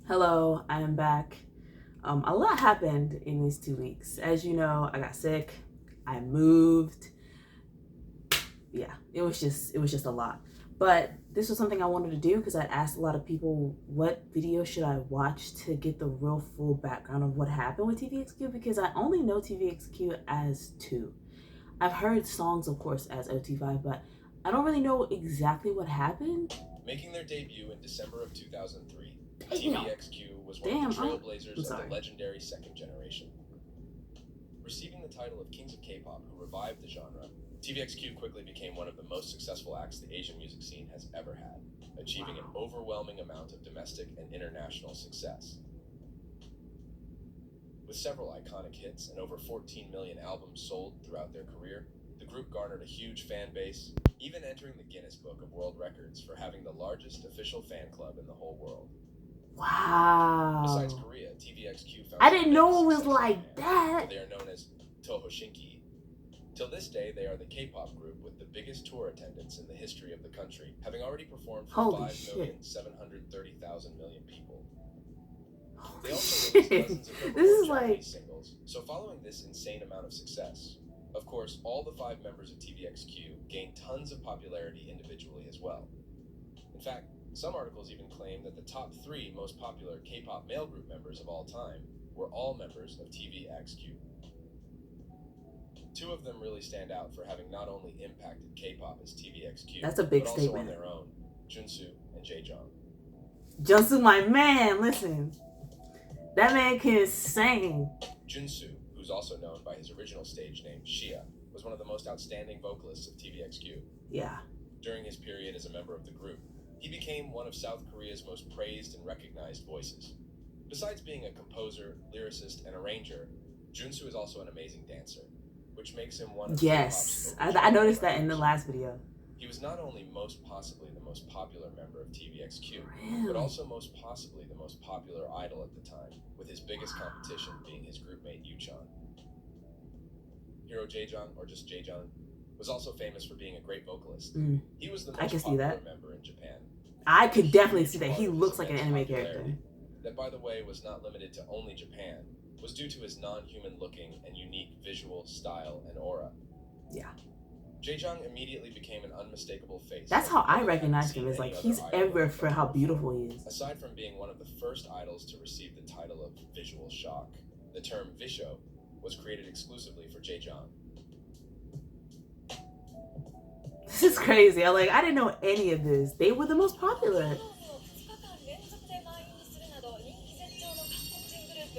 Hello, I am back. A lot happened in these 2 weeks. As you know, I got sick. I moved. Yeah, it was just a lot. But this was something I wanted to do because I asked a lot of people what video should I watch to get the real full background of what happened with TVXQ, because I only know TVXQ as 2. I've heard songs, of course, as OT5, but I don't really know exactly what happened. Making their debut in December of 2003, TVXQ was one of the trailblazers of the legendary second generation. Receiving the title of Kings of K-pop who revived the genre, TVXQ quickly became one of the most successful acts the Asian music scene has ever had, achieving an overwhelming amount of domestic and international success. With several iconic hits and over 14 million albums sold throughout their career, the group garnered a huge fan base, even entering the Guinness Book of World Records for having the largest official fan club in the whole world. Wow. Besides Korea, TVXQ found I didn't know it was like that. They are known as Tohoshinki. Till this day, they are the K-pop group with the biggest tour attendance in the history of the country, having already performed for 5,730,000 people. They also released dozens of Japanese singles. So following this insane amount of success, of course, all the 5 members of TVXQ gained tons of popularity individually as well. In fact, some articles even claim that the top 3 most popular K-pop male group members of all time were all members of TVXQ. 2 of them really stand out for having not only impacted K-pop as TVXQ, that's a big but statement, also on their own, JaeSu and JaeJu. JaeSu, my man, listen. That man can sing. JaeSu, who's also known by his original stage name, Hiiiii, was one of the most outstanding vocalists of TVXQ. Yeah. During his period as a member of the group, he became one of South Korea's most praised and recognized voices. Besides being a composer, lyricist, and arranger, JaeSu is also an amazing dancer, which makes him one of Yes, I noticed that in the last video. He was not only most possibly the most popular member of TVXQ, but also most possibly the most popular idol at the time, with his biggest competition being his groupmate Yuchan. Hero Jaejong, or just Jaejong, was also famous for being a great vocalist. He was the most popular member in Japan. I could definitely see that. He looks like an anime character. That, by the way, was not limited to only Japan, was due to his non-human looking and unique visual style and aura. Yeah. Jaejong immediately became an unmistakable face. That's how I recognized him, is like he's everywhere for how beautiful he is. Aside from being one of the first idols to receive the title of visual shock, the term visho was created exclusively for Jaejong. This is crazy. I didn't know any of this. They were the most popular.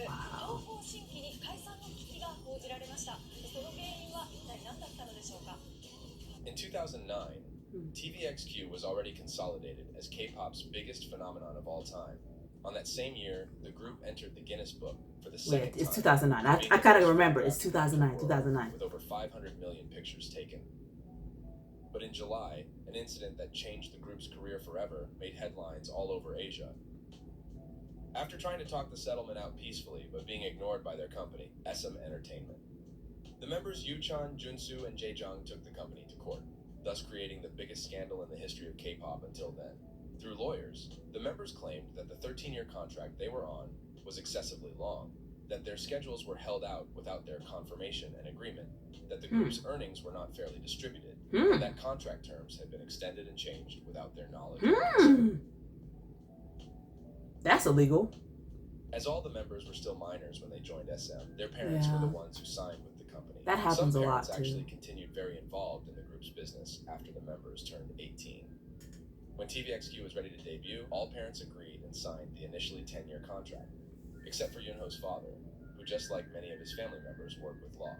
Wow. In 2009, TVXQ was already consolidated as K-pop's biggest phenomenon of all time. On that same year, the group entered the Guinness Book for the second time. It's 2009. I gotta remember, it's 2009. With over 500 million pictures taken. But in July, an incident that changed the group's career forever made headlines all over Asia. After trying to talk the settlement out peacefully, but being ignored by their company, SM Entertainment, the members Yuchan, JaeSu, and Jaejong took the company to court, thus creating the biggest scandal in the history of K-pop until then. Through lawyers, the members claimed that the 13-year contract they were on was excessively long, that their schedules were held out without their confirmation and agreement, that the group's earnings were not fairly distributed, and that contract terms had been extended and changed without their knowledge. That's illegal. As all the members were still minors when they joined SM, their parents were the ones who signed with the company. That happens a lot, too. Some parents actually continued very involved in the group's business after the members turned 18. When TVXQ was ready to debut, all parents agreed and signed the initially 10-year contract, except for Yoonho's father, who, just like many of his family members, worked with law.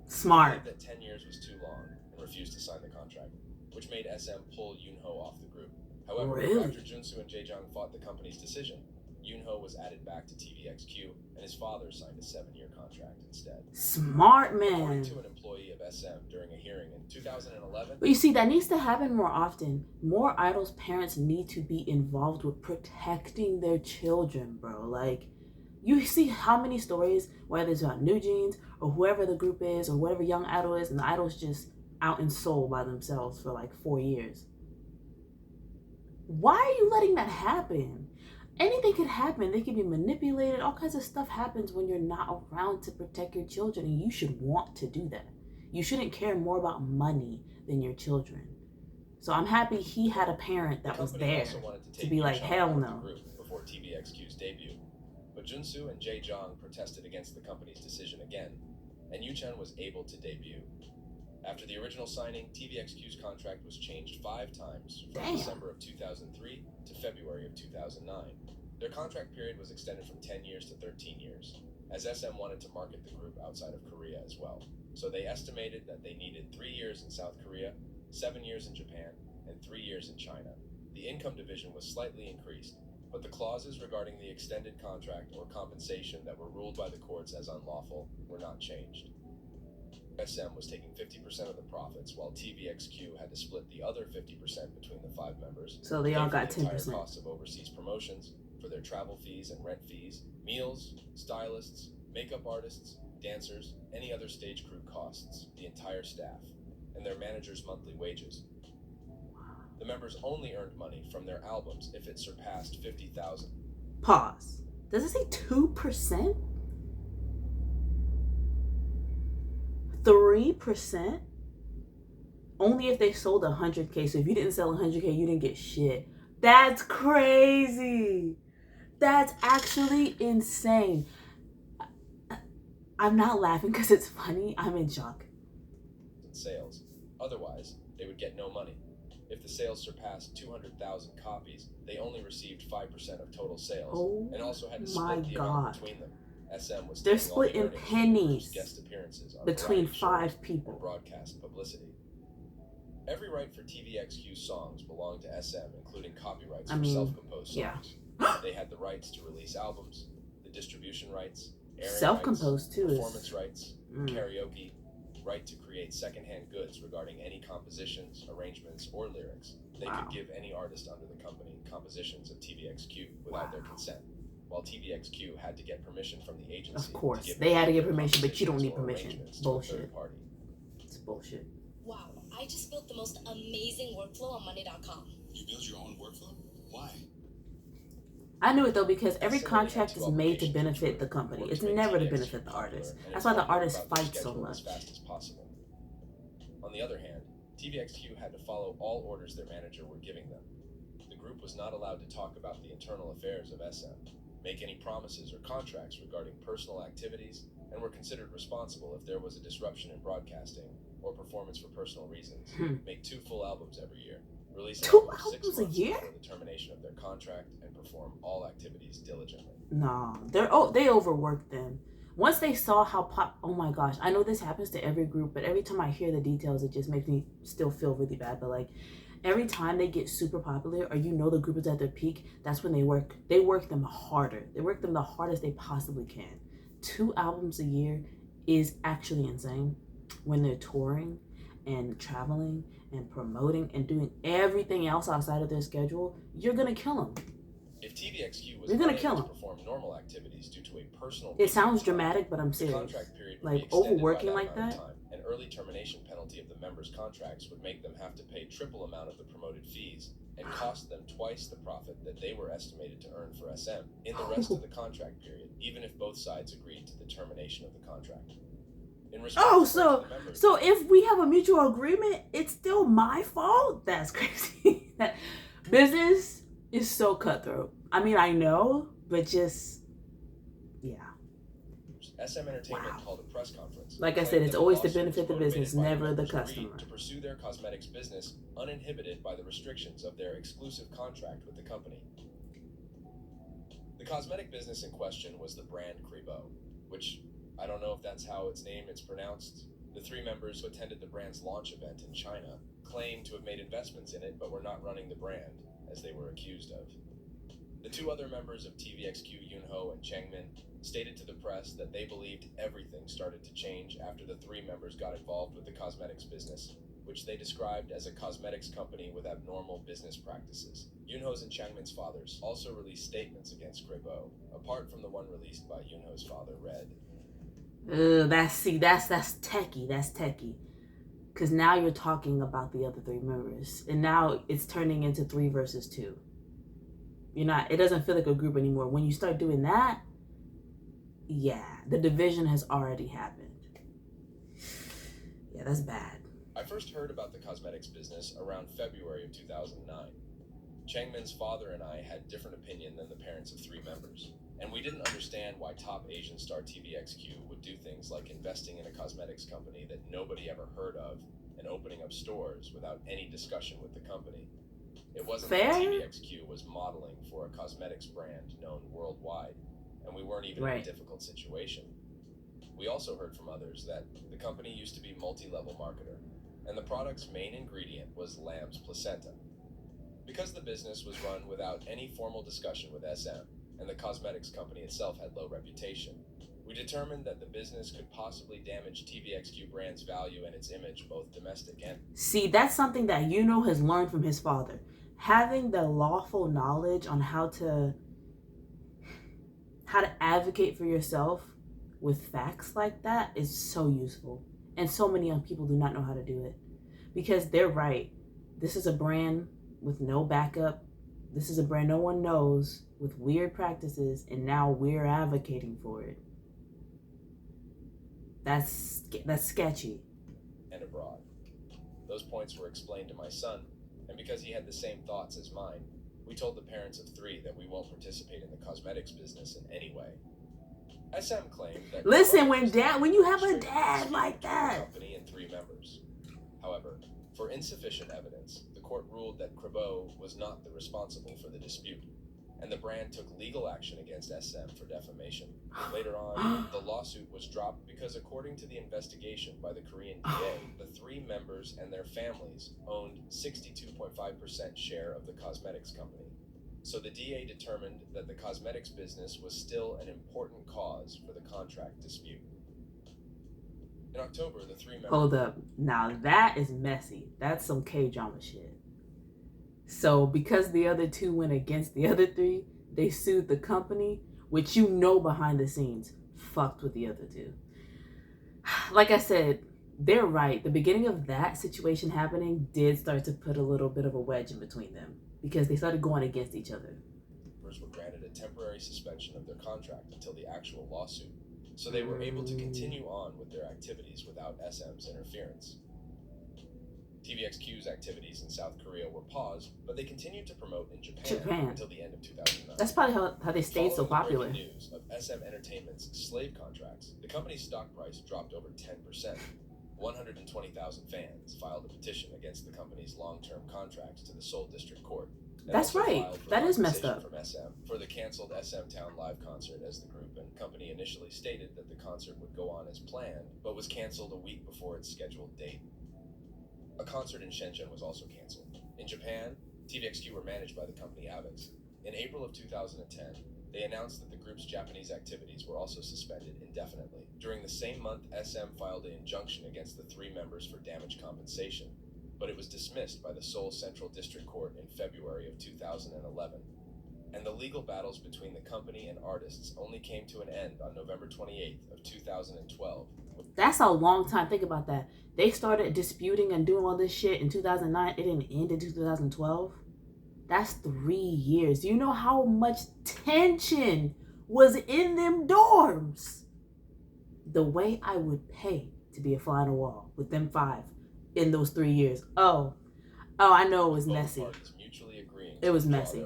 Smart. He believed that 10 years was too long and refused to sign the contract, which made SM pull Yoonho off the group. However, after JaeSu and Jaejong fought the company's decision, Yoonho was added back to TVXQ, and his father signed a 7-year contract instead. Smart man. According to an employee of SM during a hearing in 2011. But you see, that needs to happen more often. More idols' parents need to be involved with protecting their children, bro. Like, you see how many stories, whether it's about New Jeans or whoever the group is or whatever young idol is, and the idol's just out in Seoul by themselves for like 4 years. Why are you letting that happen? anything could happen. They could be manipulated. All kinds of stuff happens when you're not around to protect your children, and you should want to do that. You shouldn't care more about money than your children. So I'm happy he had a parent that was there to be like, hell no. Before TVXQ's debut, but JaeSu and Jae protested against the company's decision again, and Yuchen was able to debut. After the original signing, TVXQ's contract was changed 5 times from December of 2003 to February of 2009. Their contract period was extended from 10 years to 13 years, as SM wanted to market the group outside of Korea as well. So they estimated that they needed 3 years in South Korea, 7 years in Japan, and 3 years in China. The income division was slightly increased, but the clauses regarding the extended contract or compensation that were ruled by the courts as unlawful were not changed. SM was taking 50% of the profits, while TVXQ had to split the other 50% between the 5 members. So they all got 10%. The entire cost of overseas promotions, for their travel fees and rent fees, meals, stylists, makeup artists, dancers, any other stage crew costs, the entire staff, and their managers' monthly wages. The members only earned money from their albums if it surpassed 50,000. Pause. Does it say 2%? 3%? Only if they sold 100K. So if you didn't sell 100K, you didn't get shit. That's crazy. That's actually insane. I'm not laughing because it's funny. I'm in shock. Sales. Otherwise, they would get no money. If the sales surpassed 200,000 copies, they only received 5% of total sales, and also had to split the amount between them. SM was they're splitting pennies guest appearances on between 5 people. And broadcast publicity. Every right for TVXQ songs belonged to SM, including copyrights for self-composed songs. They had the rights to release albums, the distribution rights, self-composed too, performance rights, karaoke, right to create secondhand goods regarding any compositions, arrangements, or lyrics. They could give any artist under the company compositions of TVXQ without their consent, while TVXQ had to get permission from the agency. Of course, they had to get permission, but you don't need permission. Bullshit. It's bullshit. Wow, I just built the most amazing workflow on Monday.com. You built your own workflow? Why? I knew it though, because every contract is made to benefit the company. It's never to benefit the artist. That's why the artist fights so much. On the other hand, TVXQ had to follow all orders their manager were giving them. The group was not allowed to talk about the internal affairs of SM, make any promises or contracts regarding personal activities, and were considered responsible if there was a disruption in broadcasting or performance for personal reasons. Make 2 full albums every year. Release 2 albums a year? Before the termination of their contract, and perform all activities diligently. Nah, they overworked them. Once they saw how oh my gosh, I know this happens to every group, but every time I hear the details, it just makes me still feel really bad. But like, every time they get super popular, or you know the group is at their peak, that's when they work them harder. They work them the hardest they possibly can. 2 albums a year is actually insane when they're touring and traveling and promoting and doing everything else outside of their schedule. You're gonna kill them. If TVXQ was unable to perform normal activities due to a personal it sounds dramatic, but I'm serious. Contract period like overworking like that. An early termination penalty of the members' contracts would make them have to pay triple amount of the promoted fees and cost them twice the profit that they were estimated to earn for SM in the rest of the contract period, even if both sides agreed to the termination of the contract. So if we have a mutual agreement, it's still my fault? That's crazy. That business is so cutthroat. I mean, I know, but just, yeah. SM Entertainment called a press conference. Like I said, it's always to benefit the business, never the customer. To pursue their cosmetics business uninhibited by the restrictions of their exclusive contract with the company. The cosmetic business in question was the brand Hiiiii, which I don't know if that's how it's pronounced. The 3 members who attended the brand's launch event in China claimed to have made investments in it, but were not running the brand, as they were accused of. The 2 other members of TVXQ, Yunho and Changmin, stated to the press that they believed everything started to change after the 3 members got involved with the cosmetics business, which they described as a cosmetics company with abnormal business practices. Yunho's and Changmin's fathers also released statements against Hiiiii, apart from the one released by Yunho's father, Red. That's techie. That's techie. Because now you're talking about the other 3 members. And now it's turning into 3 versus 2. It doesn't feel like a group anymore. When you start doing that, yeah, the division has already happened. Yeah, that's bad. I first heard about the cosmetics business around February of 2009. Changmin's father and I had different opinion than the parents of 3 members, and we didn't understand why top Asian star TVXQ would do things like investing in a cosmetics company that nobody ever heard of and opening up stores without any discussion with the company. It wasn't Fair? that TVXQ was modeling for a cosmetics brand known worldwide, and we weren't even in a difficult situation. We also heard from others that the company used to be multi-level marketer, and the product's main ingredient was lamb's placenta. Because the business was run without any formal discussion with SM, and the cosmetics company itself had low reputation, we determined that the business could possibly damage TVXQ brand's value and its image, both domestic and... See, that's something that has learned from his father. Having the lawful knowledge on how to advocate for yourself with facts like that is so useful. And so many young people do not know how to do it. Because they're right. This is a brand with no backup. This is a brand no one knows with weird practices, and now we're advocating for it. That's sketchy. And abroad. Those points were explained to my son, and because he had the same thoughts as mine, we told the parents of 3 that we won't participate in the cosmetics business in any way. SM claimed that... Listen, when you have a dad like that... company and 3 members. However, for insufficient evidence, the court ruled that Crabot was not the responsible for the dispute, and the brand took legal action against SM for defamation. Later on, the lawsuit was dropped because, according to the investigation by the Korean DA, the 3 members and their families owned 62.5% share of the cosmetics company. So the DA determined that the cosmetics business was still an important cause for the contract dispute. In October, the 3 members... Hold up. Now that is messy. That's some K-drama shit. So because the other 2 went against the other 3, they sued the company, which behind the scenes fucked with the other 2. Like I said, they're right. The beginning of that situation happening did start to put a little bit of a wedge in between them because they started going against each other. Were granted a temporary suspension of their contract until the actual lawsuit, so they were able to continue on with their activities without SM's interference. TVXQ's activities in South Korea were paused, but they continued to promote in Japan until the end of 2009. That's probably how they stayed so popular. Following the breaking news of SM Entertainment's slave contracts, the company's stock price dropped over 10%. 120,000 fans filed a petition against the company's long-term contracts to the Seoul District Court. That's right. That is messed up. From SM for the canceled SM Town live concert, as the group and company initially stated that the concert would go on as planned, but was canceled a week before its scheduled date. A concert in Shenzhen was also canceled. In Japan, TVXQ were managed by the company Avex. In April of 2010, they announced that the group's Japanese activities were also suspended indefinitely. During the same month, SM filed an injunction against the 3 members for damage compensation, but it was dismissed by the Seoul Central District Court in February of 2011. And the legal battles between the company and artists only came to an end on November 28th of 2012. That's a long time. Think about that. They started disputing and doing all this shit in 2009. It didn't end in 2012. That's 3 years. Do you know how much tension was in them dorms? The way I would pay to be a fly on the wall with them 5 in those 3 years. Oh, I know it was messy. It was messy.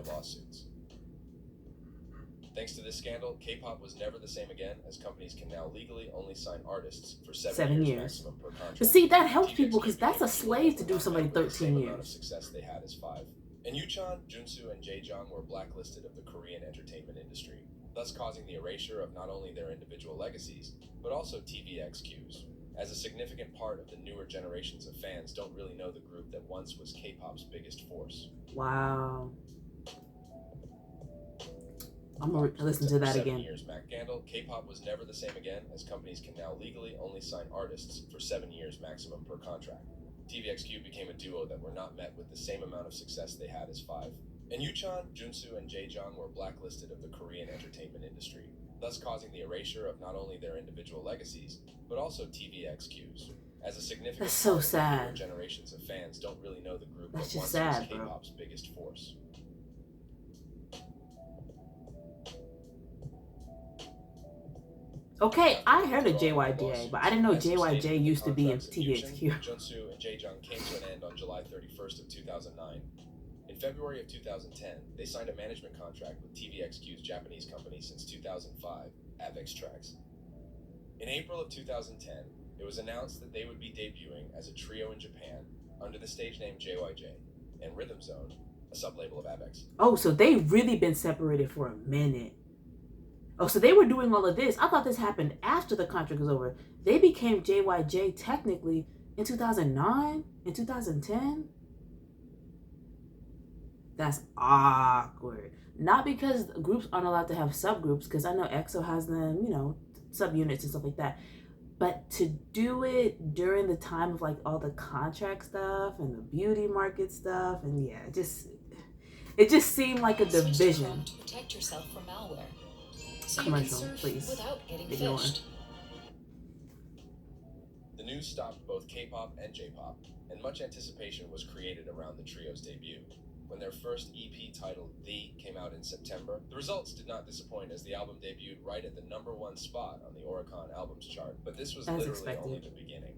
Thanks to this scandal, K-pop was never the same again, as companies can now legally only sign artists for 7 years maximum per contract. But see, that helps people because that's a slave to do somebody 13 years. The amount of success they had is 5. And Yuchan, JunSu, and Jaejong were blacklisted of the Korean entertainment industry, thus causing the erasure of not only their individual legacies, but also TVXQ's, as a significant part of the newer generations of fans don't really know the group that once was K-pop's biggest force. Wow. I'm going to listen to that again. 7 years MacGandle, K-pop was never the same again, as companies can now legally only sign artists for 7 years maximum per contract. TVXQ became a duo that were not met with the same amount of success they had as 5. And Yuchan, JunSu, and Jaejong were blacklisted of the Korean entertainment industry, thus causing the erasure of not only their individual legacies, but also TVXQ's. As a significant That's so part sad. of the newer generations of fans don't really know the group That's that just once sad, was bro. K-pop's biggest force. Okay, After I heard of withdrawing their JYJ, lawsuits, but I didn't know as stated JYJ in the used to be in contracts of Yuchin, TVXQ. JaeSu, and Jaejong came to an end on July 31st of 2009. In February of 2010, they signed a management contract with TVXQ's Japanese company since 2005, TVXQ. In April of 2010, it was announced that they would be debuting as a trio in Japan under the stage name JYJ and Rhythm Zone, a sublabel of TVXQ. Oh, so they've really been separated for a minute. Oh, so they were doing all of this. I thought this happened after the contract was over. They became JYJ technically in 2009, in 2010. That's awkward. Not because groups aren't allowed to have subgroups, because I know EXO has them, you know, subunits and stuff like that. But to do it during the time of like all the contract stuff and the beauty market stuff, and yeah, it just seemed like a division. To protect yourself from malware. So Commercial, you can surf please. without getting Ignore. phished. The news stopped both K-pop and J-pop, and much anticipation was created around the trio's debut. When their first EP titled The came out in September, the results did not disappoint as the album debuted right at the #1 spot on the Oricon Albums chart, but this was literally expected. only the beginning.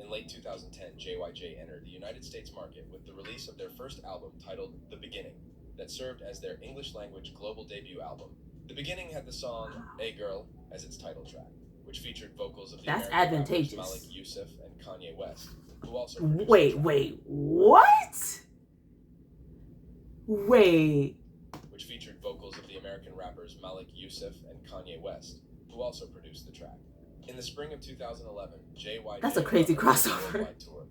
In late 2010, JYJ entered the United States market with the release of their first album titled The Beginning, that served as their English-language global debut album. The Beginning had the song Hey Girl as its title track, which featured vocals of the That's American advantageous. rappers Malik Yusuf and Kanye West, who also produced the Wait, track. what? Wait. Which featured vocals of the American rappers Malik Yusuf and Kanye West, who also produced the track. In the spring of 2011, JYJ That's a crazy went on a crossover. worldwide tour.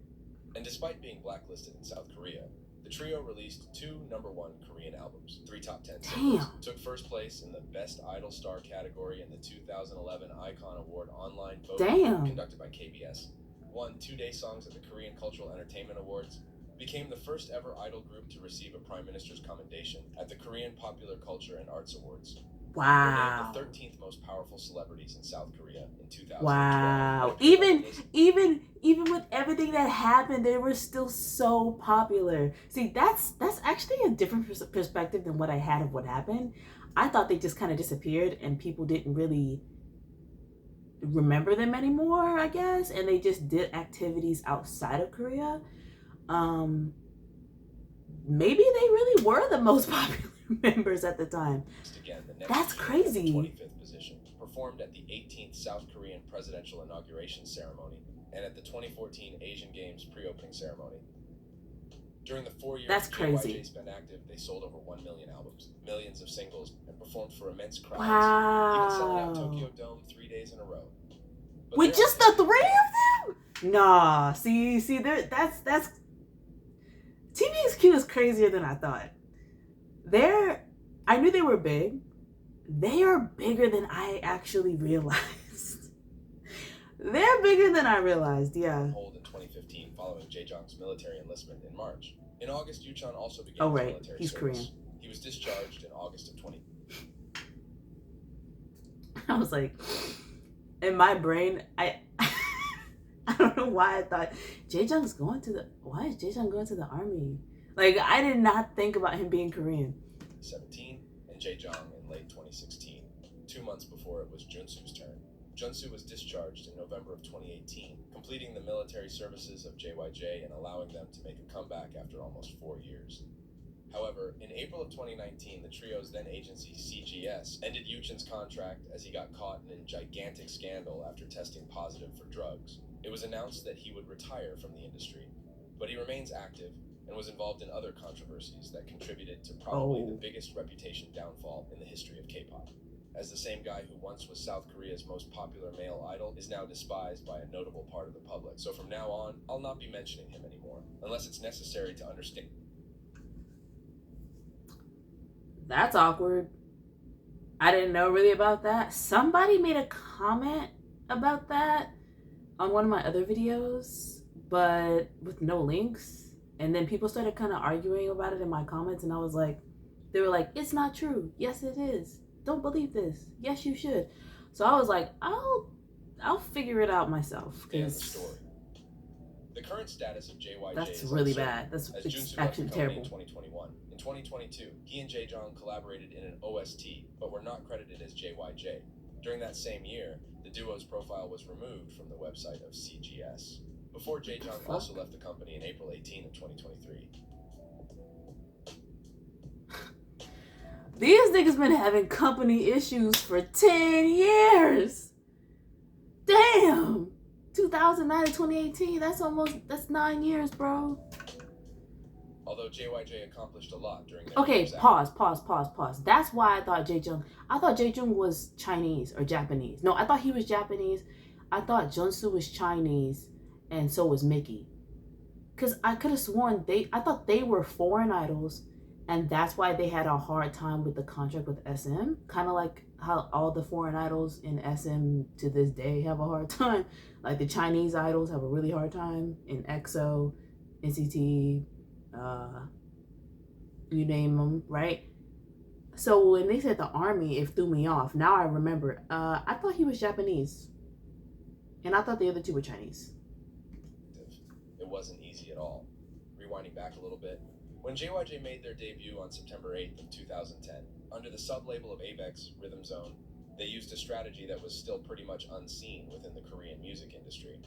And despite being blacklisted in South Korea, the trio released 2 #1 Korean albums, 3 top 10 singles, Damn. took first place in the Best Idol Star category in the 2011 Icon Award online voting Damn. conducted by KBS, won 2-day songs at the Korean Cultural Entertainment Awards, became the first ever idol group to receive a Prime Minister's commendation at the Korean Popular Culture and Arts Awards. Wow. Were named the 13th most powerful celebrities in South Korea in 2012. Wow. And appeared on the list Even with everything that happened, they were still so popular. See, that's actually a different perspective than what I had of what happened. I thought they just kind of disappeared and people didn't really remember them anymore, I guess, and they just did activities outside of Korea. Maybe they really were the most popular members at the time. Again, the next That's year, crazy. 25th position, performed at the 18th South Korean presidential inauguration ceremony and at the 2014 Asian Games pre-opening ceremony. During the 4 years That's crazy. JYJ's been active, they sold over 1 million albums, millions of singles, and performed for immense crowds. Even selling out Wow. Tokyo Dome 3 days in a row. But With there just are- the 3 of them? Nah. See, that's TVXQ is crazier than I thought. I knew they were big. They are bigger than I actually realized. They're bigger than I realized, yeah. hold in 2015 following Jaejong's military enlistment in March. In August, Yuchan also began Oh, his right. military He's service. Korean. He was discharged in August of 20. I was like, in my brain, I don't know why I thought why is Jaejong going to the army? Like, I did not think about him being Korean. 2017 and Jaejong in late 2016, 2 months before it was Junsu's turn. Junsu was discharged in November of 2018, completing the military services of JYJ and allowing them to make a comeback after almost 4 years. However, in April of 2019, the trio's then agency CGS ended Yuchin's contract as he got caught in a gigantic scandal after testing positive for drugs. It was announced that he would retire from the industry, but he remains active and was involved in other controversies that contributed to probably the biggest reputation downfall in the history of K-pop. As the same guy who once was South Korea's most popular male idol is now despised by a notable part of the public. So from now on, I'll not be mentioning him anymore, unless it's necessary to understand. That's awkward. I didn't know really about that. Somebody made a comment about that on one of my other videos, but with no links. And then people started kind of arguing about it in my comments, and I was like, they were like, it's not true. Yes, it is. Don't believe this. Yes, you should. So I was like, I'll figure it out myself. The story. The current status of JYJ That's is really uncertain, bad. That's as it's Junsu left actually the company terrible. in 2021. In 2022, he and Jaejong collaborated in an OST, but were not credited as JYJ. During that same year, the duo's profile was removed from the website of CGS, before Jae also left the company in April 18 of 2023. These niggas been having company issues for 10 years. Damn. 2009 to 2018, that's 9 years, bro. Although JYJ accomplished a lot during their Okay, years pause. That's why I thought Jae was Chinese or Japanese. No, I thought he was Japanese. I thought JaeSu was Chinese, and so was Mickey. Because I could have sworn I thought they were foreign idols, and that's why they had a hard time with the contract with SM. Kind of like how all the foreign idols in SM to this day have a hard time. Like the Chinese idols have a really hard time in EXO, NCT, you name them, right? So when they said the army, it threw me off. Now I remember. I thought he was Japanese, and I thought the other two were Chinese. It wasn't easy at all. Rewinding back a little bit, when JYJ made their debut on September 8th of 2010, under the sub-label of Avex Rhythm Zone, they used a strategy that was still pretty much unseen within the Korean music industry.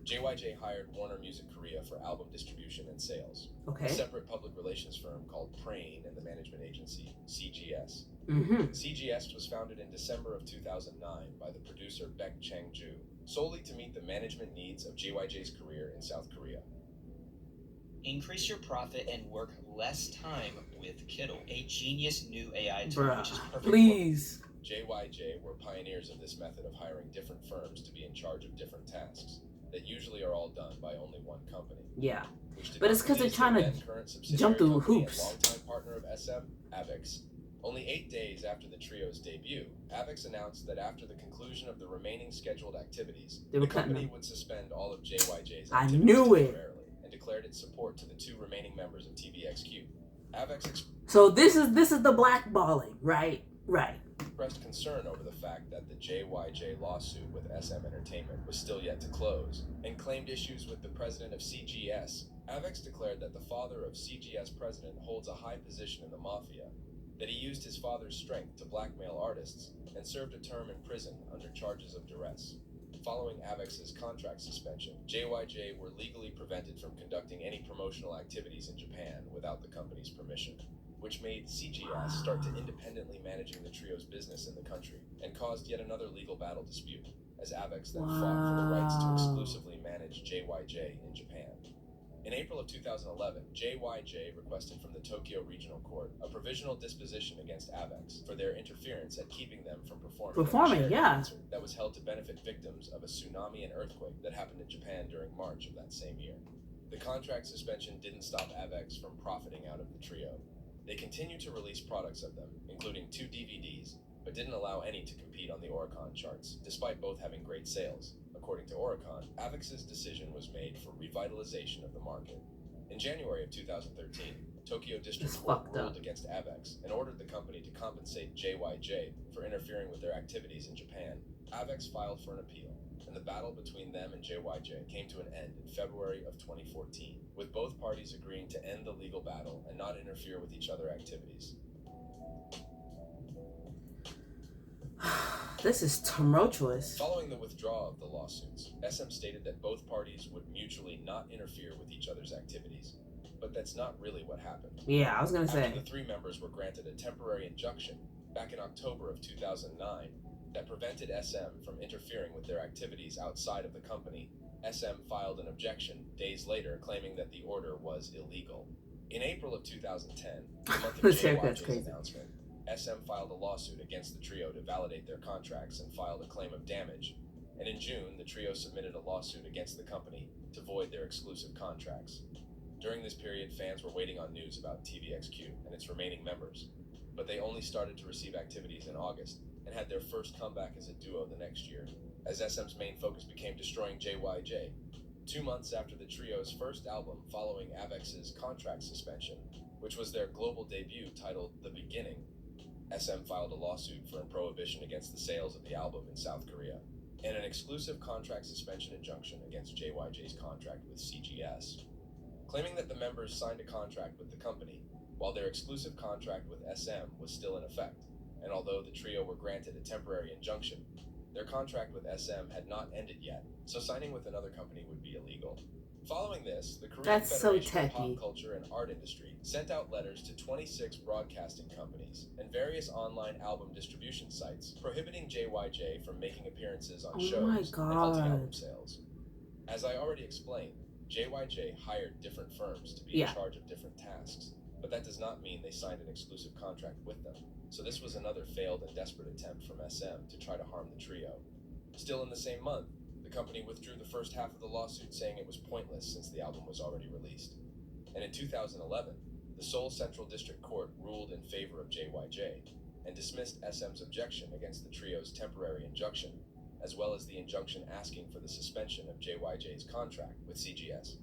JYJ hired Warner Music Korea for album distribution and sales. Okay. A separate public relations firm called Prane and the management agency, CGS. CGS was founded in December of 2009 by the producer Baek Chang-ju, solely to meet the management needs of JYJ's career in South Korea. Increase your profit and work less time with Kittle, a genius new AI tool, which is perfect. Please. JYJ were pioneers of this method of hiring different firms to be in charge of different tasks that usually are all done by only one company. Yeah, but it's because they're trying to jump through hoops. Longtime partner of SM, Avex. Only 8 days after the trio's debut, Avex announced that after the conclusion of the remaining scheduled activities, the company would suspend all of JYJ's activities temporarily and declared its support to the 2 remaining members of TVXQ. Avex so this is the blackballing, right? Right. Expressed concern over the fact that the JYJ lawsuit with SM Entertainment was still yet to close, and claimed issues with the president of CGS. Avex declared that the father of CGS president holds a high position in the mafia, that he used his father's strength to blackmail artists, and served a term in prison under charges of duress. Following Avex's contract suspension, JYJ were legally prevented from conducting any promotional activities in Japan without the company's permission, which made CGS start to independently managing the trio's business in the country, and caused yet another legal battle dispute, as Avex then fought for the rights to exclusively manage JYJ in Japan. In April of 2011, JYJ requested from the Tokyo Regional Court a provisional disposition against Avex for their interference at keeping them from performing a concert that was held to benefit victims of a tsunami and earthquake that happened in Japan during March of that same year. The contract suspension didn't stop Avex from profiting out of the trio. They continued to release products of them, including 2 DVDs, but didn't allow any to compete on the Oricon charts, despite both having great sales. According to Oricon, Avex's decision was made for revitalization of the market. In January of 2013, Tokyo District Court ruled against Avex and ordered the company to compensate JYJ for interfering with their activities in Japan. Avex filed for an appeal, and the battle between them and JYJ came to an end in February of 2014, with both parties agreeing to end the legal battle and not interfere with each other's activities. This is tumultuous. Following the withdrawal of the lawsuits, SM stated that both parties would mutually not interfere with each other's activities. But that's not really what happened. Yeah, I was gonna say. After the 3 members were granted a temporary injunction back in October of 2009 that prevented SM from interfering with their activities outside of the company, SM filed an objection days later claiming that the order was illegal. In April of 2010, the month of JYJ's announcement, SM filed a lawsuit against the trio to validate their contracts and filed a claim of damage. And in June, the trio submitted a lawsuit against the company to void their exclusive contracts. During this period, fans were waiting on news about TVXQ and its remaining members, but they only started to receive activities in August and had their first comeback as a duo the next year, as SM's main focus became destroying JYJ. 2 months after the trio's first album following Avex's contract suspension, which was their global debut titled The Beginning, SM filed a lawsuit for a prohibition against the sales of the album in South Korea, and an exclusive contract suspension injunction against JYJ's contract with CGS, claiming that the members signed a contract with the company while their exclusive contract with SM was still in effect, and although the trio were granted a temporary injunction, their contract with SM had not ended yet, so signing with another company would be illegal. Following this, the Korean That's so Federation of techy. Pop Culture and Art Industry sent out letters to 26 broadcasting companies and various online album distribution sites prohibiting JYJ from making appearances on Oh shows my and halting album God. sales. As I already explained, JYJ hired different firms to be Yeah. in charge of different tasks, but that does not mean they signed an exclusive contract with them. So this was another failed and desperate attempt from SM to try to harm the trio. Still in the same month, the company withdrew the first half of the lawsuit, saying it was pointless since the album was already released. And in 2011, the Seoul Central District Court ruled in favor of JYJ and dismissed SM's objection against the trio's temporary injunction, as well as the injunction asking for the suspension of JYJ's contract with CGS.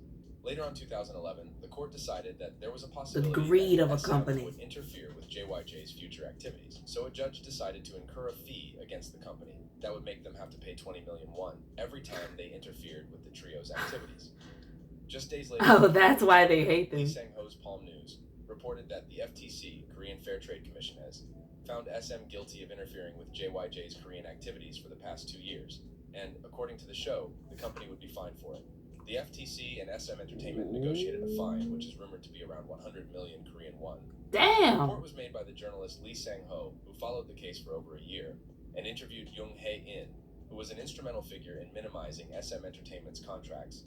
Later on 2011, the court decided that there was a possibility greed that of a SM company would interfere with JYJ's future activities. So a judge decided to incur a fee against the company that would make them have to pay 20 million won every time they interfered with the trio's activities. Just days later, Oh, that's why they hate Lee them. Sang-ho's Palm News reported that the FTC, Korean Fair Trade Commission, has found SM guilty of interfering with JYJ's Korean activities for the past 2 years, and according to the show, the company would be fined for it. The FTC and SM Entertainment negotiated a fine, which is rumored to be around 100 million Korean won. The Damn. report was made by the journalist Lee Sang-ho, who followed the case for over a year, and interviewed Young Hae-in, who was an instrumental figure in minimizing SM Entertainment's contracts.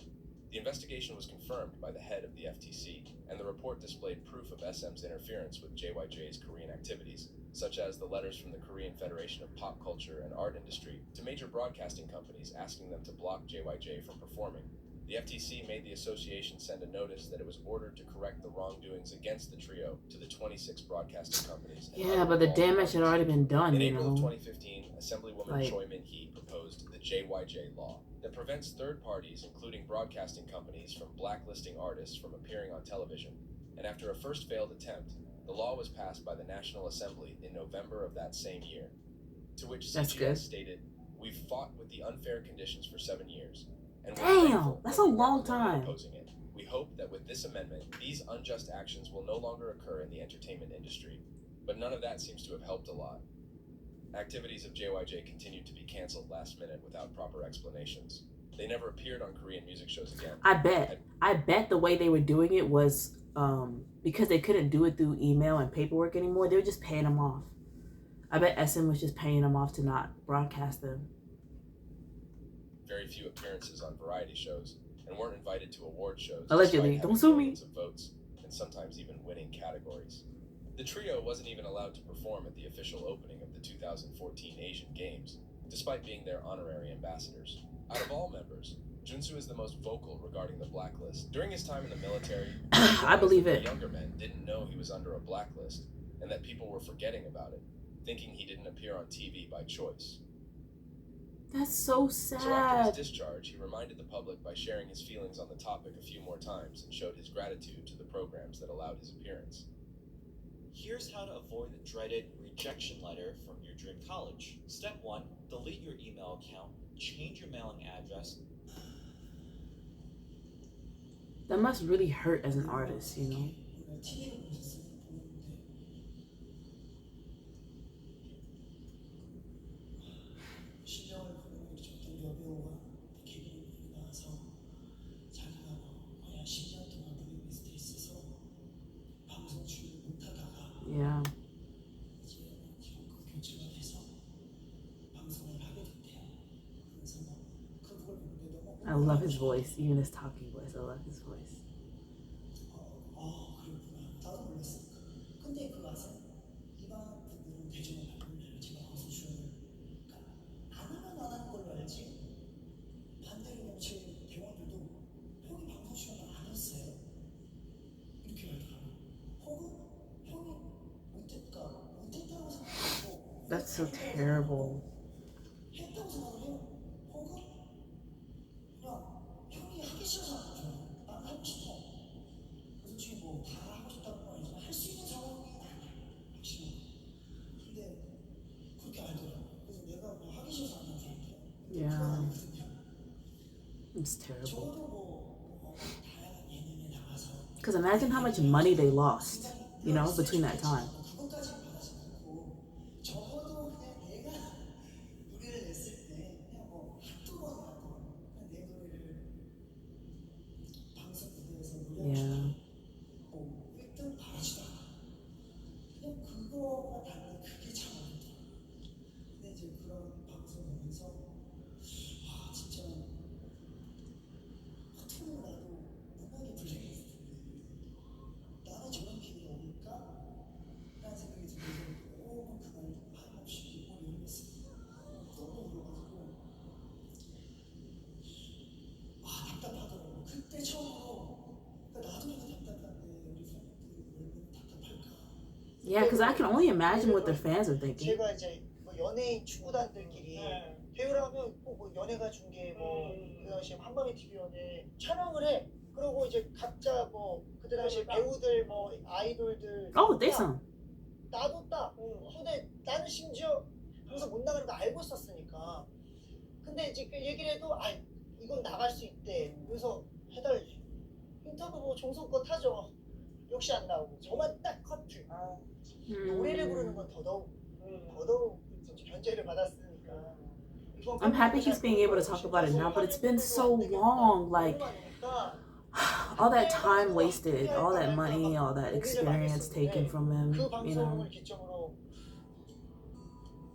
The investigation was confirmed by the head of the FTC, and the report displayed proof of SM's interference with JYJ's Korean activities, such as the letters from the Korean Federation of Pop Culture and Art Industry to major broadcasting companies asking them to block JYJ from performing. The FTC made the association send a notice that it was ordered to correct the wrongdoings against the trio to the 26 broadcasting companies. Yeah, but the damage had already been done, In you April of know. 2015, Assemblywoman Choi Min-hee proposed the JYJ law that prevents third parties, including broadcasting companies, from blacklisting artists from appearing on television. And after a first failed attempt, the law was passed by the National Assembly in November of that same year, to which CGS stated, "We've fought with the unfair conditions for 7 years. And we're thankful That's that a we weren't long alone time. opposing it. We hope that with this amendment, these unjust actions will no longer occur in the entertainment industry." But none of that seems to have helped a lot. Activities of JYJ continued to be canceled last minute without proper explanations. They never appeared on Korean music shows again. I bet the way they were doing it was because they couldn't do it through email and paperwork anymore. They were just paying them off. I bet SM was just paying them off to not broadcast them. Very few appearances on variety shows, and weren't invited to award shows. Allegedly. Don't sue me. Of votes, and sometimes even winning categories. The trio wasn't even allowed to perform at the official opening of the 2014 Asian Games, despite being their honorary ambassadors. Out of all members, JaeSu is the most vocal regarding the blacklist. During his time in the military, I believe the it. younger men didn't know he was under a blacklist, and that people were forgetting about it, thinking he didn't appear on TV by choice. That's so So after sad. his discharge, he reminded the public by sharing his feelings on the topic a few more times and showed his gratitude to the programs that allowed his appearance. Here's how to avoid the dreaded rejection letter from your dream college. Step 1, delete your email account, change your mailing address. That must really hurt as an artist, you know? Yeah. I love his voice, even his talking voice. I love his voice. That's so terrible. Yeah. It's terrible. Because imagine how much money they lost, you know, between that time. Yeah, because I can only imagine what their fans are thinking. 제가 이제 뭐 연예인 축구단들끼리 대회라면 뭐 연예가 중계 뭐그 당시에 한밤의 TV 연예 촬영을 해. 그리고 이제 각자 뭐 그때 당시 배우들 뭐 아이돌들 Oh, they some. 나도 딱 근데 나는 심지어 항상 못 나가는 거 알고 있었으니까 근데 이제 그 얘기를 해도 아 이건 나갈 수 있대 그래서 해달리 인터뷰 뭐 종성껏 하죠 역시 안 나오고 저만 딱 커트 노래를 부르는 건 더더욱 견제를 받았으니까 I'm happy he's being able to talk about it now, but it's been so long. Like, all that time wasted, all that money, all that experience taken from him, 그 you know. 방송을 기점으로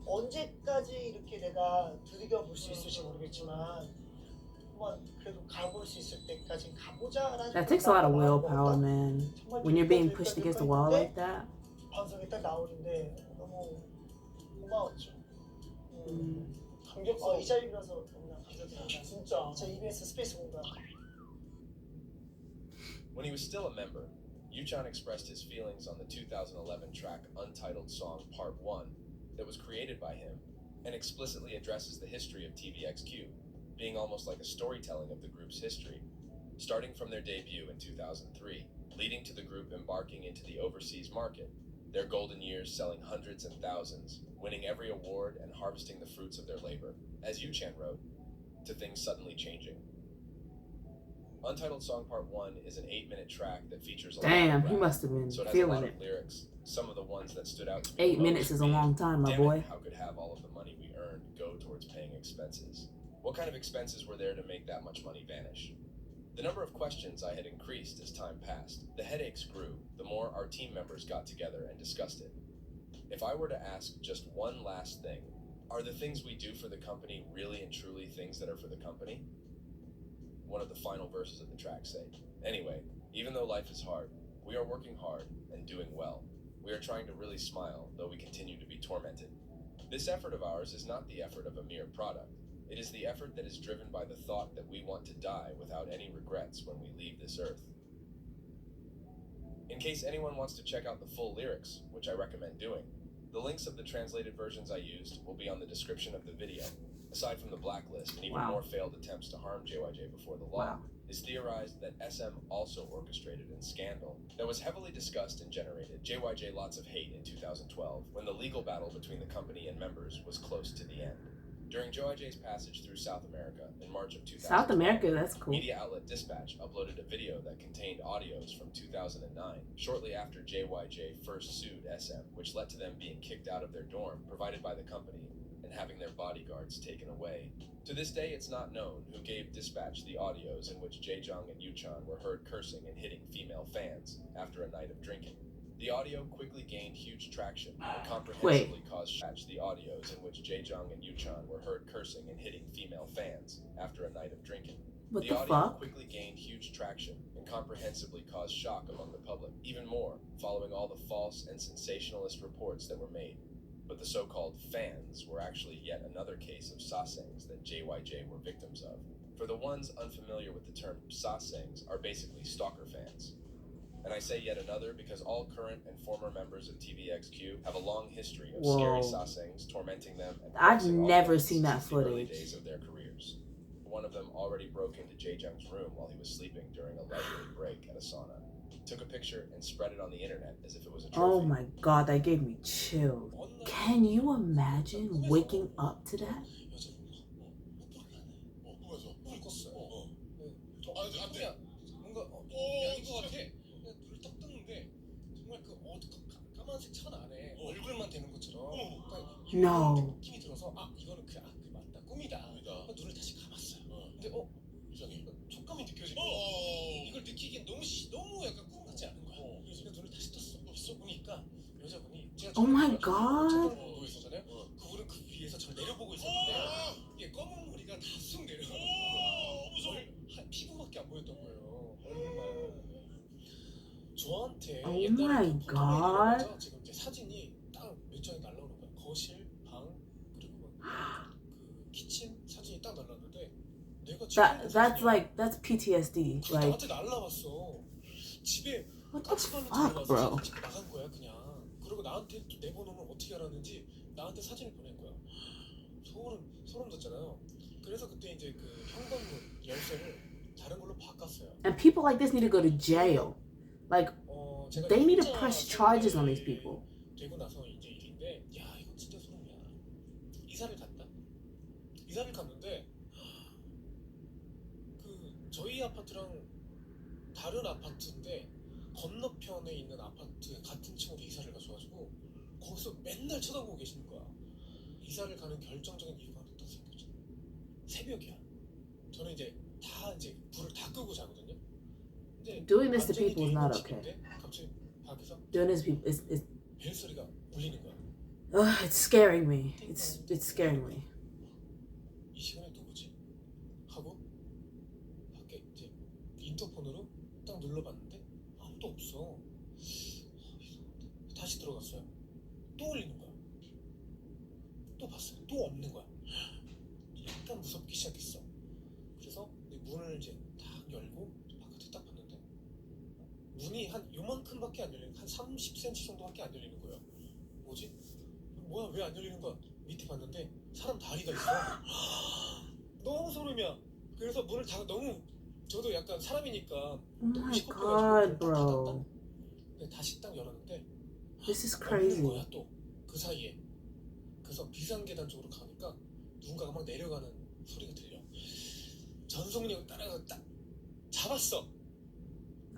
언제까지 이렇게 내가 두들겨 볼 수 있을지 모르겠지만 한번 그래도 가볼 수 있을 때까지 가보자라는 That takes a lot of willpower, man. When you're being pushed against the wall like that. 방송에 딱 나오는데 너무 고마웠죠. 감격스러워. 이 자리라서 너무나 감사드립니다. 진짜. 제 EBS 스페이스 공간. When he was still a member, Yuchan expressed his feelings on the 2011 track Untitled Song Part 1 that was created by him and explicitly addresses the history of TVXQ, being almost like a storytelling of the group's history, starting from their debut in 2003, leading to the group embarking into the overseas market, their golden years selling hundreds and thousands, winning every award and harvesting the fruits of their labor, as Yuchan wrote, to things suddenly changing. Untitled Song Part 1 is an 8-minute track that features a Damn, lot of he rap, must have been so it has a feeling lot it. of lyrics. Some of the ones that stood out to me 8 minutes is a long time, my Damn boy. it, how could have all of the money we earned go towards paying expenses? What kind of expenses were there to make that much money vanish? The number of questions I had increased as time passed. The headaches grew the more our team members got together and discussed it. If I were to ask just one last thing, are the things we do for the company really and truly things that are for the company? One of the final verses of the track say. Anyway, even though life is hard, we are working hard and doing well. We are trying to really smile, though we continue to be tormented. This effort of ours is not the effort of a mere product. It is the effort that is driven by the thought that we want to die without any regrets when we leave this earth. In case anyone wants to check out the full lyrics, which I recommend doing, the links of the translated versions I used will be on the description of the video. Aside from the blacklist and even more failed attempts to harm JYJ before the law, it's theorized that SM also orchestrated in scandal that was heavily discussed and generated JYJ lots of hate in 2012 when the legal battle between the company and members was close to the end. During JYJ's passage through South America in March of 2012, South America, that's cool. Media outlet Dispatch uploaded a video that contained audios from 2009, shortly after JYJ first sued SM, which led to them being kicked out of their dorm provided by the company and having their bodyguards taken away. To this day, it's not known who gave Dispatch the audios in which Jaejong and Yuchan were heard cursing and hitting female fans after a night of drinking. The audio quickly gained huge traction and comprehensively caused the audios in which Jaejong and Yuchan were heard cursing and hitting female fans after a night of drinking. What The the audio fuck? quickly gained huge traction and comprehensively caused shock among the public, even more following all the false and sensationalist reports that were made. But the so-called fans were actually yet another case of sasaengs that JYJ were victims of. For the ones unfamiliar with the term, sasaengs are basically stalker fans. And I say yet another because all current and former members of TVXQ have a long history of scary sasaengs tormenting them and I've harassing never audiences seen that since the early footage. days of their careers. One of them already broke into Jaejong's room while he was sleeping during a leisurely break at a sauna. Took a picture and spread it on the internet as if it was a trophy. Oh my god, that gave me chills. Can you imagine waking up to that? No. 촉감이 느껴지고 이걸 느끼기엔 너무 약간 꿈 같지 않은 거야. 그래서 눈을 다시 떴어. 보니까 여자분이 제가 Oh my god. 보고 있었잖아요. 그분은 그 위에서 저를 내려보고 있었는데 이게 검은 머리가 다 쑥 내려. 무서워. 피부밖에 안 보였던 거예요. 얼굴만. 저한테 Oh my god. 지금 이제 사진이 딱 몇 장이 날라오는 거야. 거실, 방 그리고 그 키친 사진이 딱 날라오는데. That's PTSD. Like, 나한테 날라왔어. 집에 what the fuck, bro? 나간 거야 그냥. 그러고 그리고 나한테 또 내 번호는 어떻게 알았는지 나한테 사진을 보낸 거야. 소름 돋잖아요. 그래서 그때 이제 그 현관문 열쇠를 다른 걸로 바꿨어요. And people like this need to go to jail. Like, 제가 they need to 혼자 press charges on these 생일이 people. 되고 나서 이제 일인데, 야 이건 진짜 소름이야. 이사를 갔는데 그 저희 아파트랑 다른 아파트인데 건너편에 있는 아파트 같은 층으로 이사를 가셔가지고 거기서 맨날 쳐다보고 계시는 거야. 이사를 가는 결정적인 이유가 하나 딱 생겼죠. 새벽이야. 저는 이제 불을 다 끄고 자거든요. 근데 Doing this to 완전히 people is not 뒤에 okay. 집인데 갑자기 밖에서 Doing this to people is 벨 소리가 울리는 거야. it's scaring me. It's scaring me. 이 시간에 누구지? 하고 밖에 이제 인터폰으로 딱 눌러봤는데 아무도 없어. 이상한데. 다시 들어갔어요. 또 울리는 거야. 또 봤어요. 또 없는 거야. 약간 무섭기 시작했어. 그래서 문을 이제 딱 열고 바깥에 딱 봤는데 문이 한 요만큼밖에 안 열리는, 한 30cm 정도밖에 안 열리는 거예요. 뭐지? 뭐야, 왜 안 열리는 거야? 밑에 봤는데 사람 다리가 있어. 너무 소름이야. 그래서 문을 너무, 저도 약간 사람이니까 Oh 너무 my 시끄러워가지고 god, bro. 근데 다시 딱 열었는데 This is 없는 crazy. 거야 또 그 사이에. 그래서 비상계단 쪽으로 가니까 누군가가 막 내려가는 소리가 들려. 전속력 따라가 딱 잡았어.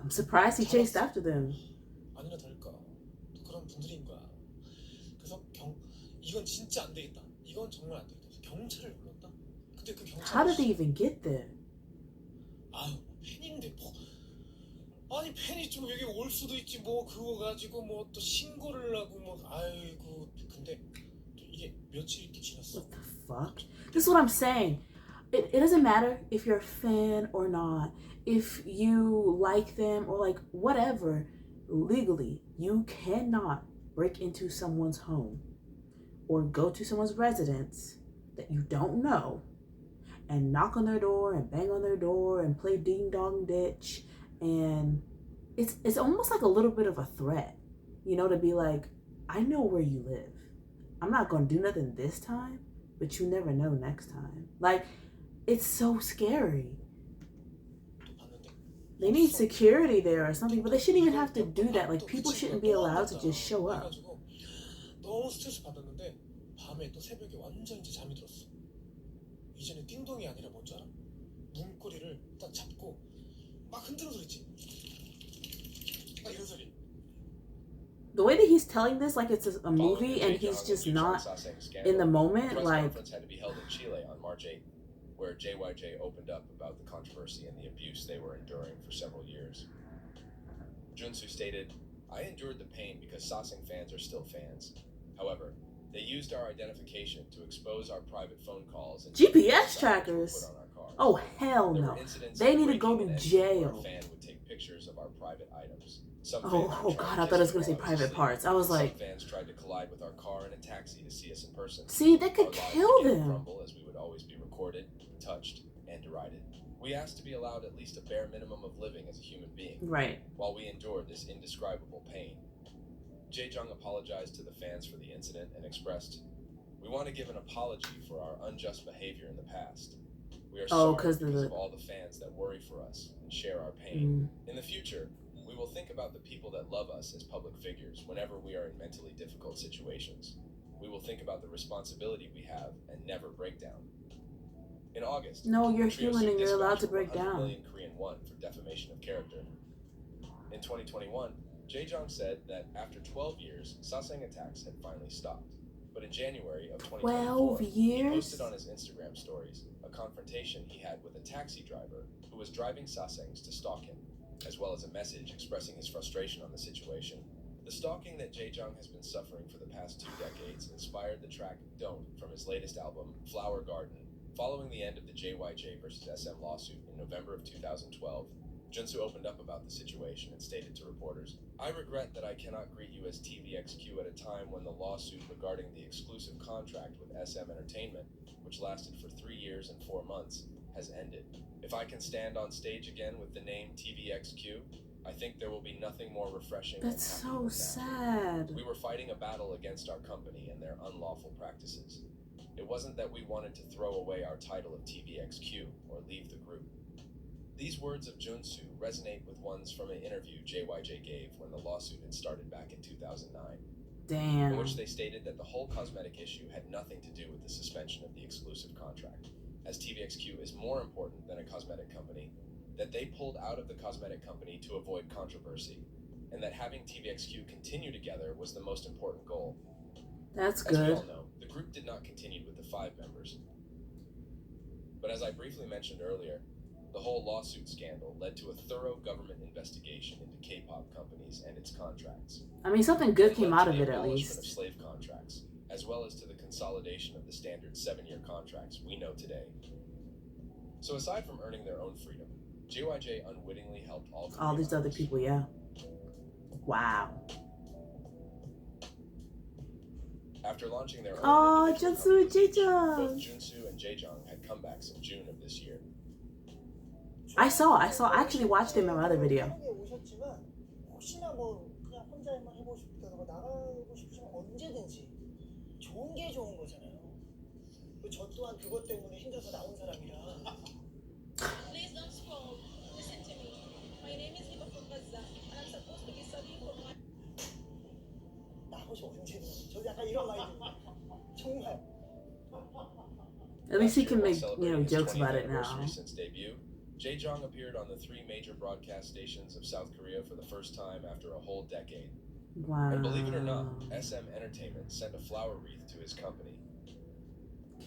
I'm surprised he chased after them. 아니나 다를까 또 그런 분들인 거야. 그래서 이건 진짜 안 되겠다. 이건 정말 안 되겠다. 그래서 경찰을 불렀다. 근데 그 경찰 How did they even get there? 아유 팬인데 뭐, 아니 팬이 좀 여기 올 수도 있지 뭐, 그거 가지고 뭐 또 신고를 하고 뭐, 아이고. 근데 또 이게 며칠 이렇게 지났어. What the fuck? This is what I'm saying. It doesn't matter if you're a fan or not, if you like them or like whatever. Legally, you cannot break into someone's home or go to someone's residence that you don't know and knock on their door and bang on their door and play ding dong ditch. And it's almost like a little bit of a threat, you know, to be like, I know where you live. I'm not gonna do nothing this time, but you never know next time. Like, it's so scary. They need security there or something, but they shouldn't even have to do that. Like, people shouldn't be allowed to just show up. 너무 스트레스 받았는데 밤에 또 새벽에 완전 이제 잠이 들었어. 이제는 띵동이 아니라 뭔지 알아? 문고리를 딱 잡고 막 흔드는 소리 있지. 막 이런 소리. The way that he's telling this like it's a movie and he's just not in the moment, press like, conference had to be held in Chile on March 8th, where JYJ opened up about the controversy and the abuse they were enduring for several years. JaeSu stated, I endured the pain because sasaeng fans are still fans. However, they used our identification to expose our private phone calls and GPS trackers. put on our cars. Oh, hell There no. were incidents They of need to go breaking to and entering where jail. a fan would take pictures of our private items. Some Oh, fans oh would try god, to I thought it was kiss gonna say while I was private asleep. parts. I was Some like, fans tried to collide with our car in a taxi to see us in person. see, that Our could lives kill began to them. crumble as we would always be recorded, touched, and derided. We asked to be allowed at least a bare minimum of living as a human being, Right. while we endured this indescribable pain. Jae apologized to the fans for the incident and expressed, we want to give an apology for our unjust behavior in the past. We are sorry because of all the fans that worry for us and share our pain. In the future, we will think about the people that love us as public figures whenever we are in mentally difficult situations. We will think about the responsibility we have and never break down. In August, No, you're the trio human and sued you're allowed to Dispatch break for 100 down. million Korean won for defamation of character. In 2021, Jae said that after 12 years, sasaeng attacks had finally stopped. But in January of 2024, 12 he years? posted on his Instagram stories a confrontation he had with a taxi driver who was driving sasaengs to stalk him, as well as a message expressing his frustration on the situation. The stalking that Jae has been suffering for the past 2 decades inspired the track Don't from his latest album, Flower Garden, following the end of the JYJ versus SM lawsuit in November of 2012. JaeSu opened up about the situation and stated to reporters, I regret that I cannot greet you as TVXQ at a time when the lawsuit regarding the exclusive contract with SM Entertainment, which lasted for 3 years and 4 months, has ended. If I can stand on stage again with the name TVXQ, I think there will be nothing more refreshing. That's so sad. We were fighting a battle against our company and their unlawful practices. It wasn't that we wanted to throw away our title of TVXQ or leave the group. These words of JaeSu resonate with ones from an interview JaeYJ gave when the lawsuit had started back in 2009. Damn. In which they stated that the whole cosmetic issue had nothing to do with the suspension of the exclusive contract, as TVXQ is more important than a cosmetic company, that they pulled out of the cosmetic company to avoid controversy, and that having TVXQ continue together was the most important goal. That's As we good. all know, the group did not continue with the 5 members. But as I briefly mentioned earlier, the whole lawsuit scandal led to a thorough government investigation into K-pop companies and its contracts. I mean, something good came led out to of the it at abolishment of least. slave contracts, as well as to the consolidation of the standard 7-year contracts we know today. So aside from earning their own freedom, JaeYJ unwittingly helped All these other people, yeah. Wow. After launching their own Oh, individual JaeSu and companies, both Jaejong. JunSu and Jaejong had comebacks in June of this year. I actually watched him in my other video. 한국에 오셨지만 혹시나 뭐 그냥 혼자만 해보고 싶다고 나가고 싶으면 언제든지 좋은 게 좋은 거잖아요. 저 또한 그것 때문에 힘들어서 나온 사람이라. Please don't scroll. Listen to me. My name is Hiba from Gaza, and I'm supposed to be studying for my. 나오시 언제든지. 저 약간 이런 마인드. 정말. At least he Last can year, make, while you know, celebrating his jokes 20th about it now. anniversary since debut, Jaejong appeared on the 3 major broadcast stations of South Korea for the first time after a whole decade. Wow. And believe it or not, SM Entertainment sent a flower wreath to his company.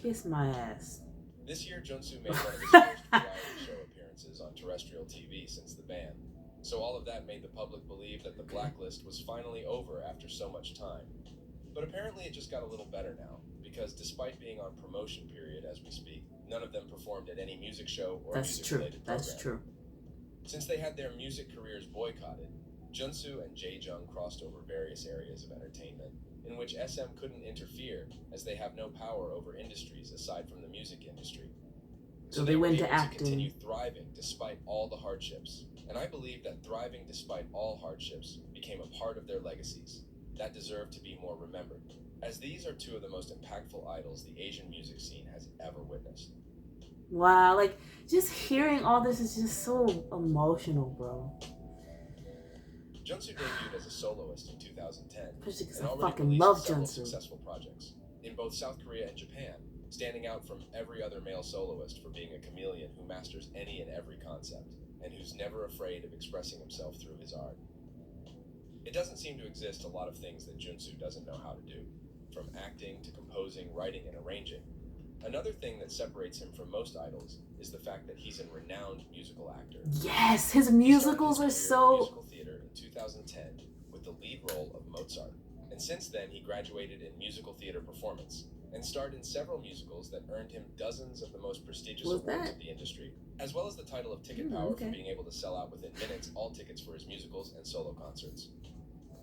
Kiss my ass. This year, JunSu made one of his first reality show appearances on terrestrial TV since the ban. So all of that made the public believe that the blacklist was finally over after so much time. But apparently it just got a little better now, because despite being on promotion period as we speak, none of them performed at any music show or That's true. music-related That's program. true. Since they had their music careers boycotted, JunSu and Jaejong crossed over various areas of entertainment, in which SM couldn't interfere, as they have no power over industries aside from the music industry. So they were went to able acting. continue thriving despite all the hardships. And I believe that thriving despite all hardships became a part of their legacies that deserve to be more remembered, as these are 2 of the most impactful idols the Asian music scene has ever witnessed. Wow, like just hearing all this is just so emotional, bro. JunSu debuted as a soloist in 2010 Especially because and I already fucking released love several JaeSu. successful projects in both South Korea and Japan, standing out from every other male soloist for being a chameleon who masters any and every concept and who's never afraid of expressing himself through his art. It doesn't seem to exist a lot of things that JunSu doesn't know how to do, from acting to composing, writing, and arranging. Another thing that separates him from most idols is the fact that he's a renowned musical actor. Yes, his He started musicals his are career in so. musical theater in 2010 with the lead role of Mozart, and since then he graduated in musical theater performance and starred in several musicals that earned him dozens of the most prestigious What's awards that? of the industry, as well as the title of ticket power for being able to sell out within minutes all tickets for his musicals and solo concerts.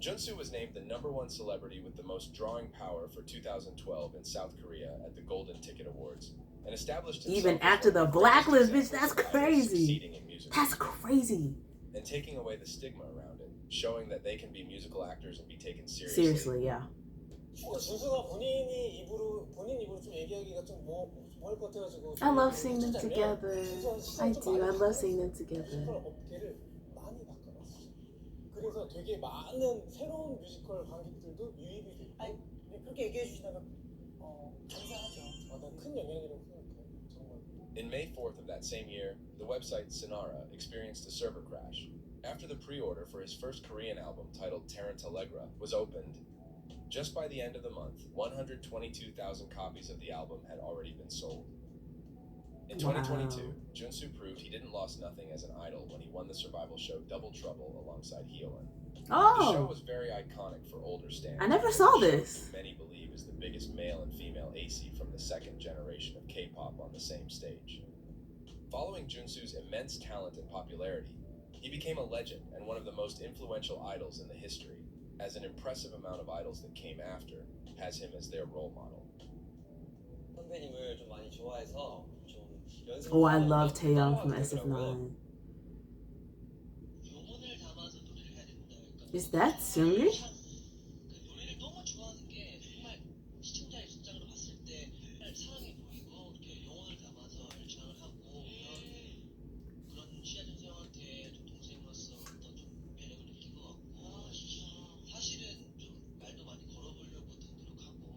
JunSu was named the #1 celebrity with the most drawing power for 2012 in South Korea at the Golden Ticket Awards, and established himself Even as after one of the the blacklist, greatest bitch, that's examples of idols crazy. succeeding in music. That's crazy. And taking away the stigma around it, showing that they can be musical actors and be taken seriously. Seriously, yeah. 준수가 본인 입으로 좀 얘기하기가 좀 뭐할 것 같아가지고. I love seeing them together. I do. I love seeing them together. 뮤지컬 업계를 많이 바꿔놨어. 그래서 되게 많은 새로운 뮤지컬 관객들도 유입이 되고. 아니 그렇게 얘기해 주시다면 감사하죠. 큰 영향이라고 생각해. 정말. In May 4th of that same year, the website Sonara experienced a server crash. After the pre-order for his first Korean album titled Tarantallegra was opened, just by the end of the month, 122,000 copies of the album had already been sold. In 2022, JunSu proved he didn't lose nothing as an idol when he won the survival show Double Trouble alongside Hiiiii. The show Oh, was very iconic for older stands. I never saw The show this. Many believe is the biggest male and female AC from the 2nd generation of K-pop on the same stage. Following JunSu's immense talent and popularity, he became a legend and one of the most influential idols in the history, as an impressive amount of idols that came after has him as their role model. 선배님을 좀 많이 좋아해서 좀 Oh, I love Taeyong from SF9. 영혼을 담아서 Is that Sungri? 그 노래를 너무 좋아하는 게 정말 시청자의 입장으로 봤을 때 정말 사랑해 보이고 이렇게 영혼을 담아서 주장을 하고 그런 시아준 형한테 좀 동생으로서 어떤 좀 매력을 느낀 것 같고 사실은 좀 말도 많이 걸어보려고 더 노력하고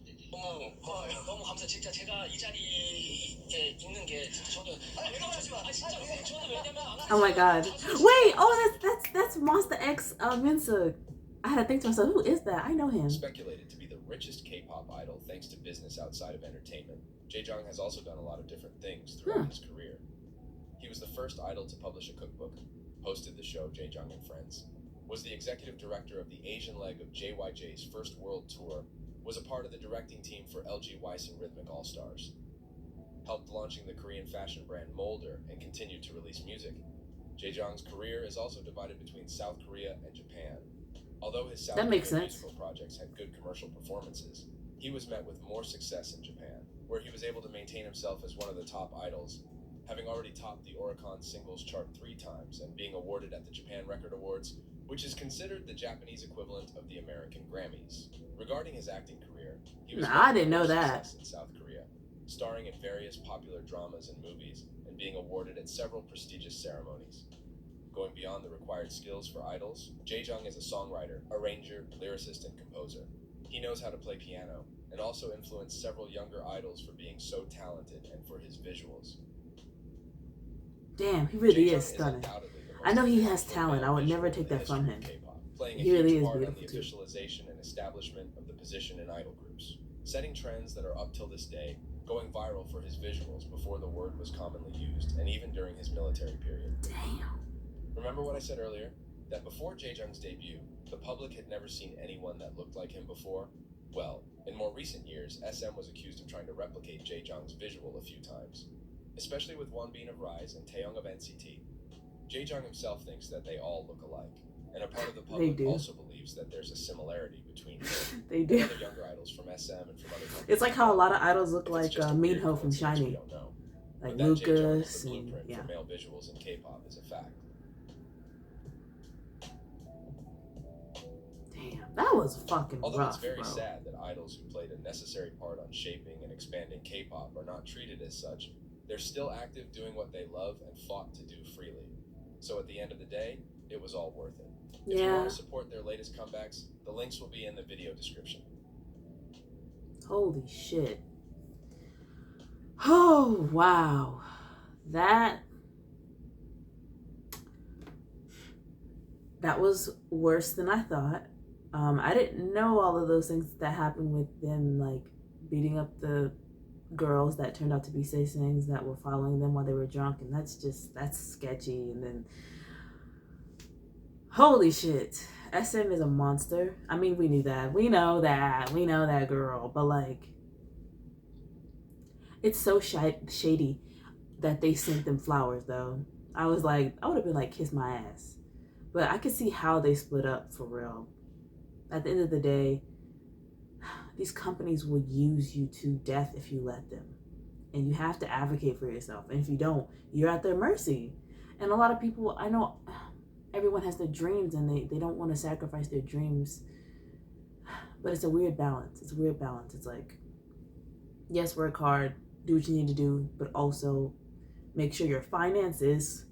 근데 너무 고마워요. 너무 감사. 진짜 제가 이 자리에 있는 게 진짜 저는 왜 그러지 마. 진짜 저는 왜냐면 Oh my god. Wait, oh that's Monster X Minsa. I had to think to myself, who is that? I know him. Speculated to be the richest K-pop idol thanks to business outside of entertainment, Jae has also done a lot of different things throughout his career. He was the first idol to publish a cookbook, hosted the show Jae and Friends, was the executive director of the Asian leg of JYJ's first world tour, was a part of the directing team for LG Weiss and Rhythmic All-Stars, helped launching the Korean fashion brand Molder, and continued to release music. Jaejong's career is also divided between South Korea and Japan. Although his South That makes Korean sense. musical projects had good commercial performances, he was met with more success in Japan, where he was able to maintain himself as one of the top idols, having already topped the Oricon singles chart 3 times and being awarded at the Japan Record Awards, which is considered the Japanese equivalent of the American Grammys. Regarding his acting career, he was I met didn't with know more that. success in South Korea, starring in various popular dramas and movies and being awarded at several prestigious ceremonies. Going beyond the required skills for idols, Jae is a songwriter, arranger, lyricist, and composer. He knows how to play piano and also influenced several younger idols for being so talented and for his visuals. Damn, he really Jae is stunning. undoubtedly the most I know he has influential talent. male I would never visual take in that the from history him. of K-pop, playing He a really huge is part in beautiful the too. officialization and establishment of the position in idol groups, setting trends that are up till this day, going viral for his visuals before the word was commonly used, and even during his military period. Damn. Remember what I said earlier? That before Jaejong's debut, the public had never seen anyone that looked like him before? Well, in more recent years, SM was accused of trying to replicate Jaejong's visual a few times, especially with Wonbin of Rise and Taeyong of NCT. Jaejong himself thinks that they all look alike, and a part of the public do. also believes that there's a similarity between him They and do. other younger idols from SM and from other countries. It's like how a lot of idols look If it's like just a weird Minho from coincidence, we Shiny. don't know. Like But that Jaejong is Lucas the and blueprint yeah. for male visuals in K-pop is a fact. Damn, that was fucking Although rough, it's very bro. sad that idols who played a necessary part on shaping and expanding K-pop are not treated as such, they're still active doing what they love and fought to do freely. So at the end of the day, it was all worth it. If you Yeah. want to support their latest comebacks, the links will be in the video description. Holy shit. Oh, wow. That was worse than I thought. I didn't know all of those things that happened with them, like beating up the girls that turned out to be sasaengs that were following them while they were drunk, and that's sketchy. And then holy shit, SM is a monster. I mean, we knew that. We know that girl, but like it's so shady that they sent them flowers though. I was like, I would have been like, kiss my ass. But I could see how they split up for real. At the end of the day, these companies will use you to death if you let them. And you have to advocate for yourself. And if you don't, you're at their mercy. And a lot of people, I know everyone has their dreams and they don't want to sacrifice their dreams. But it's a weird balance. It's a weird balance. It's like, yes, work hard, do what you need to do, but also make sure your finances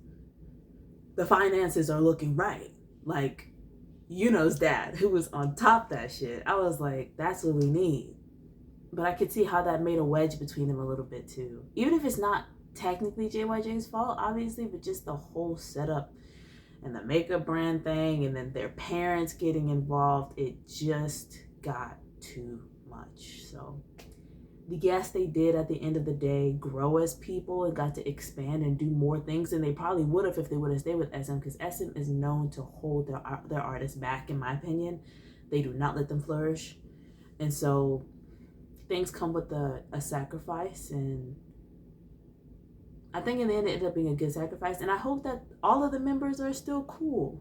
are looking right. Like, Yuno's dad, who was on top that shit, I was like, that's what we need. But I could see how that made a wedge between them a little bit too. Even if it's not technically JYJ's fault, obviously, but just the whole setup and the makeup brand thing and then their parents getting involved, it just got too much. So yes, they did at the end of the day grow as people and got to expand and do more things than they probably would have if they would have stayed with SM, because SM is known to hold their artists back, in my opinion. They do not let them flourish. And so things come with a sacrifice, and I think in the end it ended up being a good sacrifice, and I hope that all of the members are still cool.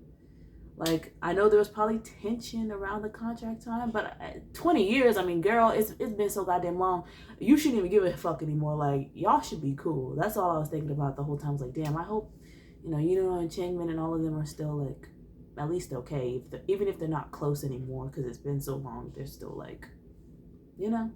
Like, I know there was probably tension around the contract time, but 20 years, I mean, girl, it's been so goddamn long. You shouldn't even give a fuck anymore. Like, y'all should be cool. That's all I was thinking about the whole time. I was like, damn, I hope, and Changmin and all of them are still, like, at least okay. Even if they're not close anymore, because it's been so long, they're still like, you know,